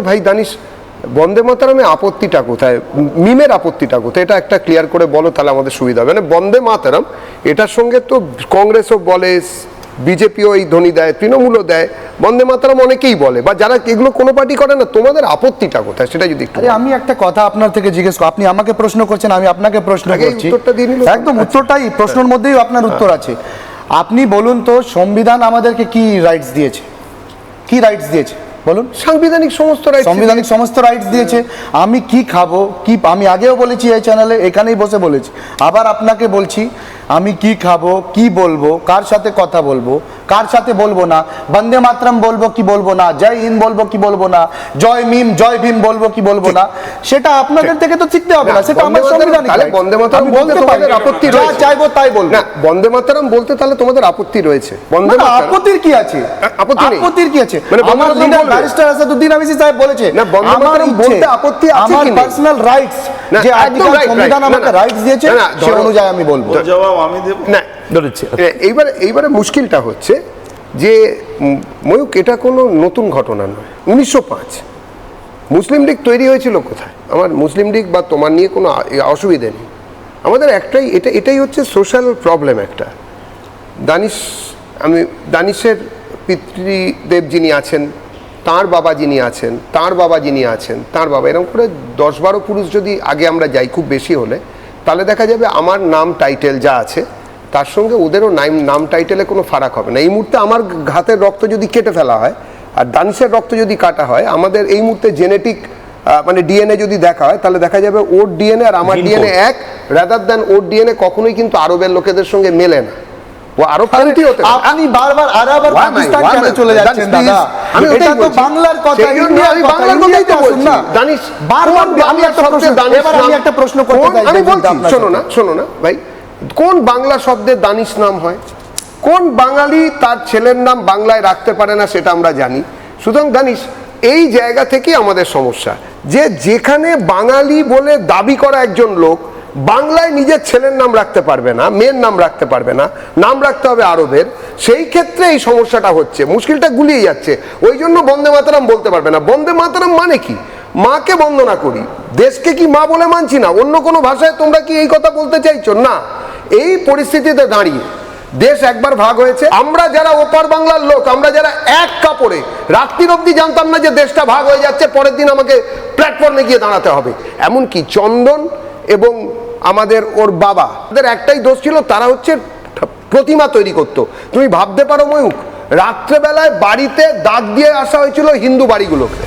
ভাই দানিশ, বন্দে মাতরমে আপত্তিটা কোথায়, মিমের আপত্তিটা কোথায়, এটা একটা ক্লিয়ার করে বলো, তাহলে আমাদের সুবিধা হবে। মানে বন্দে মাতরম এটার সঙ্গে তো কংগ্রেসও বলে, বিজেপিও এই ধ্বনি দেয়, তৃণমূলও দেয়, বন্দে মাতরম অনেকেই বলে, বা যারা এগুলো কোনো পার্টি করে না, তোমাদের আপত্তিটা কোথায় সেটা যদি একটু। আমি একটা কথা আপনার থেকে জিজ্ঞেস করি, আপনি আমাকে প্রশ্ন করছেন, আমি আপনাকে প্রশ্ন করছি, একদম উত্তরটাই প্রশ্নের মধ্যেই আপনার উত্তর আছে। আপনি বলুন তো, সংবিধান আমাদেরকে কি রাইটস দিয়েছে, কি রাইটস দিয়েছে বলুন? সাংবিধানিক সমস্ত রাইটস, সাংবিধানিক সমস্ত রাইটস দিয়েছে। আমি কি খাবো, কি, আমি আগেও বলেছি এই চ্যানেলে, এখানেই বসে বলেছি, আবার আপনাকে বলছি, আমি কি খাবো, কি বলবো, কার সাথে কথা বলবো, কার সাথে বলবো না, বন্দে মাতরম বলবো কি বলবো না, জয় হিন্দ বলবো কি বলবো না, জয় মিম জয় ভীম বলবো কি বলবো না, সেটা আপনাদের থেকে তো শিখতে হবে না, সেটা আমার সাংবিধানিক রাইট। বন্দে মাতরম বলতে তোমাদের আপত্তি রয়েছে, যা চাইবো তাই বলবো না, বন্দে মাতরম বলতে তাহলে তোমাদের আপত্তি রয়েছে। বন্দে মাতরম আপত্তির কি আছে, আপত্তির কি আছে? মানে আমার লিডার ব্যারিস্টার আসাদুদ্দিন আওয়াইসি সাহেব বলেছে, না, বন্দে মাতরম বলতে আপত্তি আছে কি, আমার পার্সোনাল রাইটস, যে আর্টিকেল সংবিধান আমাকে রাইটস দিয়েছে, সেই অনুযায়ী আমি বলবো। জবাব আমি দেব না, এইবারে মুশকিলটা হচ্ছে যে ময়ূক, এটা কোনো নতুন ঘটনা নয়। 1905 মুসলিম লীগ তৈরি হয়েছিল কোথায়? আমার মুসলিম লীগ বা তোমার নিয়ে কোনো অসুবিধে নেই, আমাদের একটাই, এটাই হচ্ছে সোশ্যাল প্রবলেম একটা। দানিশের পিতৃদেব যিনি আছেন, তাঁর বাবা যিনি আছেন, তাঁর বাবা যিনি আছেন, তাঁর বাবা, এরকম করে 10-12 পুরুষ যদি আগে আমরা যাই, খুব বেশি হলে, তাহলে দেখা যাবে আমার নাম টাইটেল যা আছে তার সঙ্গে ওদেরও নাম টাইটেলে কোনো ফারাক হবে না। এই মুহূর্তে আমার হাতের রক্ত যদি কেটে ফেলা হয় আর দানিশের রক্ত যদি কাটা হয়, আমাদের এই মুহূর্তে জেনেটিক মানে ডিএনএ যদি দেখা হয়, তাহলে দেখা যাবে ওর ডিএনএ আর আমার ডিএনএ এক, রাদার দ্যান ওর ডিএনএ কখনোই কিন্তু আরবের লোকেদের সঙ্গে মেলে না। ও আরো ফান্টি হতে পারে। আপনি বারবার আরব আর পাকিস্তান কেন চলে যাচ্ছেন দাদা? আমি এটা তো বাংলার কথা, আমি বাংলার কথাই তো বলছি না। দানিশ বারবার আমি একটা প্রশ্ন, এবার আমি একটা প্রশ্ন করতে চাই, আমি বলছি, শোনো না ভাই, কোন বাংলা শব্দের দানিশ নাম হয়? কোন বাঙালি তার ছেলের নাম বাংলায় রাখতে পারে না সেটা আমরা জানি। সুতরাং দানিশ, এই জায়গা থেকে আমাদের সমস্যা, যে যেখানে বাঙালি বলে দাবি করা একজন লোক বাংলায় নিজের ছেলের নাম রাখতে পারবে না, মেয়ের নাম রাখতে পারবে না, নাম রাখতে হবে আরবের, সেই ক্ষেত্রে এই সমস্যাটা হচ্ছে, মুশকিলটা গুলিয়ে যাচ্ছে। ওই জন্য বন্দে মাতরম বলতে পারবে না। বন্দে মাতরম মানে কি? মাকে বন্দনা করি, দেশকে কি মা বলে মানছি না? অন্য কোনো ভাষায় তোমরা কি এই কথা বলতে চাইছো? না। এই পরিস্থিতিতে দাঁড়িয়ে দেশ একবার ভাগ হয়েছে, আমরা যারা ওপার বাংলার লোক, আমরা যারা এক কাপড়ে রাত্রির অবধি জানতাম না যে দেশটা ভাগ হয়ে যাচ্ছে, পরের দিন আমাকে প্ল্যাটফর্মে গিয়ে দাঁড়াতে হবে। এমনকি চন্দন এবং আমাদের ওর বাবা, তাদের একটাই দোষ ছিল, তারা হচ্ছে প্রতিমা তৈরি করতো। তুমি ভাবতে পারো ময়ূক, রাত্রেবেলায় বাড়িতে দাগ দিয়ে আসা হয়েছিল হিন্দু বাড়িগুলোকে,